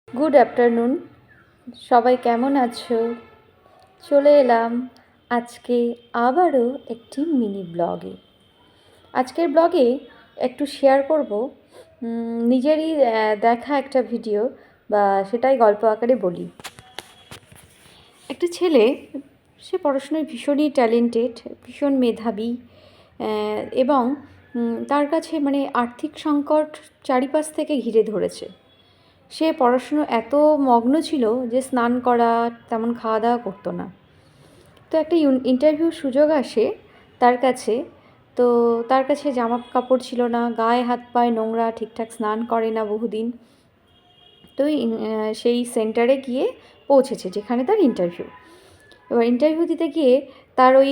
Good afternoon, সবাই কেমন আছো? চলে এলাম আজকে আবারও একটি মিনি ব্লগে। আজকের ব্লগে একটু শেয়ার করব নিজেরই দেখা একটা ভিডিও, বা সেটাই গল্প আকারে বলি। একটা ছেলে, সে পড়াশোনায় ভীষণই ট্যালেন্টেড, ভীষণ মেধাবী, এবং তার কাছে আর্থিক সংকট চারিপাশ থেকে ঘিরে ধরেছে। সে পড়াশুনো এত মগ্ন ছিল যে স্নান করা, তেমন খাওয়া দাওয়া করতো না। তো একটা ইন্টারভিউর সুযোগ আসে তার কাছে। তো তার কাছে জামা কাপড় ছিল না, গায়ে হাত পায়ে নোংরা, ঠিকঠাক স্নান করে না বহুদিন। তো সেই সেন্টারে গিয়ে পৌঁছেছে যেখানে তার ইন্টারভিউ। এবার ইন্টারভিউ দিতে গিয়ে তার ওই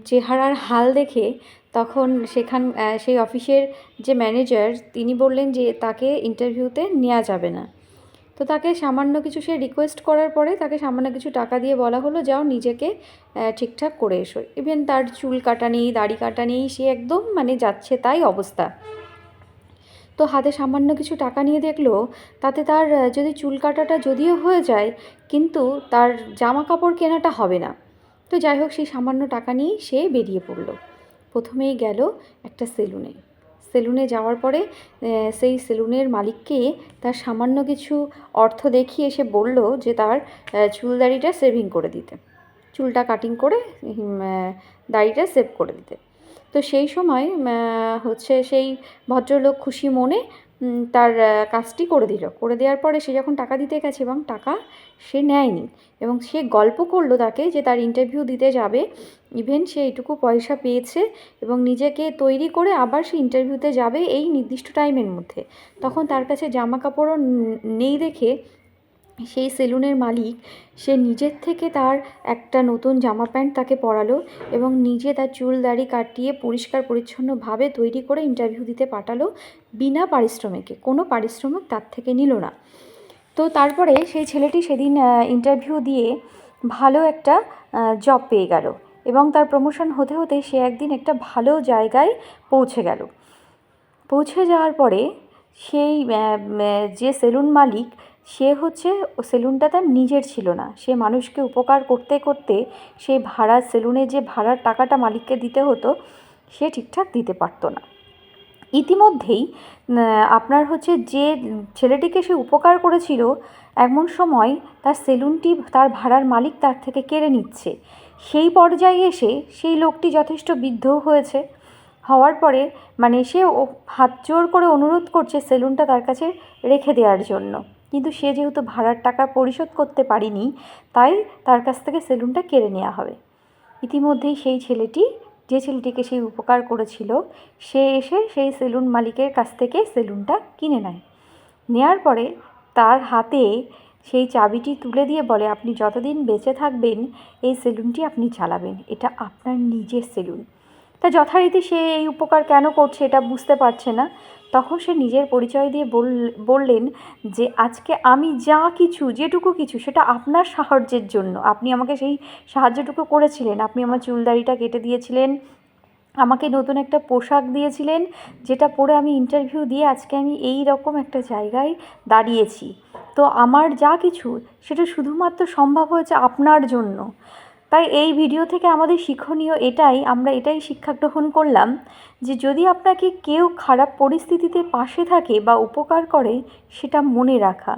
চেহারার হাল দেখে তখন সেই অফিসের যে ম্যানেজার, তিনি বললেন যে তাকে ইন্টারভিউতে নেওয়া যাবে না। তো তাকে সামান্য কিছু, সে রিকোয়েস্ট করার পরে তাকে সামান্য কিছু টাকা দিয়ে বলা হলো, যাও নিজেকে ঠিকঠাক করে এসো। ইভেন তার চুল কাটা নেই, দাড়ি কাটা নেই, সে একদম যাচ্ছে তাই অবস্থা। তো হাতে সামান্য কিছু টাকা নিয়ে দেখলো তাতে তার যদি চুল কাটাটা যদিও হয়ে যায়, কিন্তু তার জামা কাপড় কেনাটা হবে না। তো যাই হোক, সেই সামান্য টাকা নিয়েই সে বেরিয়ে পড়লো। প্রথমেই গেল একটা সেলুনে যাওয়ার পরে সেই সেলুনের মালিককে তার সামান্য কিছু অর্থ দেখিয়ে সে বলল যে তার চুলদাড়িটা সেভিং করে দিতে, চুলটা কাটিং করে দাড়িটা সেভ করে দিতে। তো সেই সময় সেই ভদ্রলোক খুশি মনে তার কাজটি করে দিল। করে দেওয়ার পরে সে যখন টাকা দিতে গেছে এবং টাকা সে নেয়নি, এবং সে গল্প করলো তাকে যে তার ইন্টারভিউ দিতে যাবে, ইভেন সে এইটুকু পয়সা পেয়েছে এবং নিজেকে তৈরি করে আবার সে ইন্টারভিউতে যাবে এই নির্দিষ্ট টাইমের মধ্যে। তখন তার কাছে জামা কাপড়ও নেই দেখে সেই সেলুনের মালিক সে নিজের থেকে তার একটা নতুন জামা প্যান্ট তাকে পরালো এবং নিজে তার চুল দাড়ি কাটিয়ে পরিষ্কার পরিচ্ছন্নভাবে তৈরি করে ইন্টারভিউ দিতে পাঠালো, বিনা পারিশ্রমিকে। কোনো পারিশ্রমিক তার থেকে নিল না। তো তারপরে সেই ছেলেটি সেদিন ইন্টারভিউ দিয়ে ভালো একটা জব পেয়ে গেল, এবং তার প্রমোশন হতে হতে সে একদিন একটা ভালো জায়গায় পৌঁছে গেল। পৌঁছে যাওয়ার পরে সেই যে সেলুন মালিক, সে সেলুনটা তার নিজের ছিল না। সে মানুষকে উপকার করতে করতে সেই সেলুনে যে ভাড়ার টাকাটা মালিককে দিতে হতো, সে ঠিকঠাক দিতে পারতো না। ইতিমধ্যেই আপনার যে ছেলেটিকে সে উপকার করেছিল, এমন সময় তার সেলুনটি তার ভাড়ার মালিক তার থেকে কেড়ে নিচ্ছে। সেই পর্যায়ে এসে সেই লোকটি যথেষ্ট বিদ্ধও হয়েছে। হওয়ার পরে সে হাত জোর করে অনুরোধ করছে সেলুনটা তার কাছে রেখে দেওয়ার জন্য, কিন্তু সে যেহেতু ভাড়ার টাকা পরিশোধ করতে পারেনি, তাই তার কাছ থেকে সেলুনটা কেড়ে নেওয়া হবে। ইতিমধ্যেই সেই ছেলেটি, যে ছেলেটিকে সেই উপকার করেছিল, সে এসে সেই সেলুন মালিকের কাছ থেকে সেলুনটা কিনে নেয়। নেওয়ার পরে তার হাতে সেই চাবিটি তুলে দিয়ে বলে, আপনি যতদিন বেঁচে থাকবেন এই সেলুনটি আপনি চালাবেন, এটা আপনার নিজের সেলুন। তা যথারীতি সে এই উপকার কেন করছে এটা বুঝতে পারছে না। তখন সে নিজের পরিচয় দিয়ে বললেন যে আজকে আমি যা কিছু, যেটুকু কিছু, সেটা আপনার সাহায্যের জন্য। আপনি আমাকে সেই সাহায্যটুকু করেছিলেন, আপনি আমার চুলদাড়িটা কেটে দিয়েছিলেন, আমাকে নতুন একটা পোশাক দিয়েছিলেন, যেটা পরে আমি ইন্টারভিউ দিয়ে আজকে আমি এই রকম একটা জায়গায় দাঁড়িয়েছি। তো আমার যা কিছু সেটা শুধুমাত্র সম্ভব হয়েছে আপনার জন্য। তাই এই ভিডিও থেকে আমাদের শিক্ষণীয় আমরা এটাই শিক্ষা গ্রহণ করলাম যে যদি আপনাকে কেউ খারাপ পরিস্থিতিতে পাশে থাকে বা উপকার করে, সেটা মনে রাখা,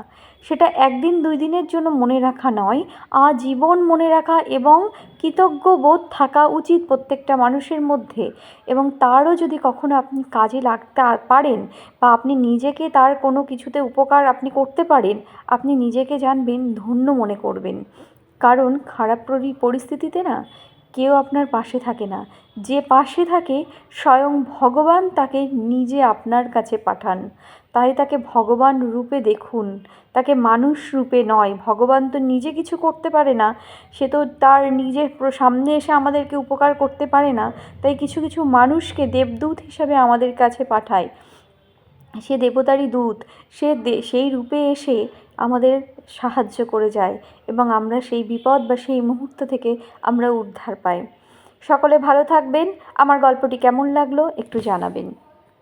সেটা একদিন দুই দিনের জন্য মনে রাখা নয়, আজীবন মনে রাখা, এবং কৃতজ্ঞ বোধ থাকা উচিত প্রত্যেকটা মানুষের মধ্যে। এবং তারও যদি কখনো আপনি কাজে লাগতে পারেন বা আপনি নিজেকে তার কোনো কিছুতে উপকার আপনি করতে পারেন, আপনি নিজেকে জানবেন ধন্য মনে করবেন। কারণ খারাপ পরিস্থিতিতে না কেউ আপনার পাশে থাকে না। যে পাশে থাকে স্বয়ং ভগবান তাকে নিজে আপনার কাছে পাঠান। তাই তাকে ভগবান রূপে দেখুন, তাকে মানুষ রূপে নয়। ভগবান তো নিজে কিছু করতে পারে না, সে তো তার নিজের সামনে এসে আমাদেরকে উপকার করতে পারে না। তাই কিছু কিছু মানুষকে দেবদূত হিসাবে আমাদের কাছে পাঠায়। সে দেবতারই দূত, সেই রূপে এসে আমাদের সাহায্য করে যায়, এবং আমরা সেই বিপদ বা সেই মুহূর্ত থেকে আমরা উদ্ধার পাই। সকলে ভালো থাকবেন। আমার গল্পটি কেমন লাগলো একটু জানাবেন।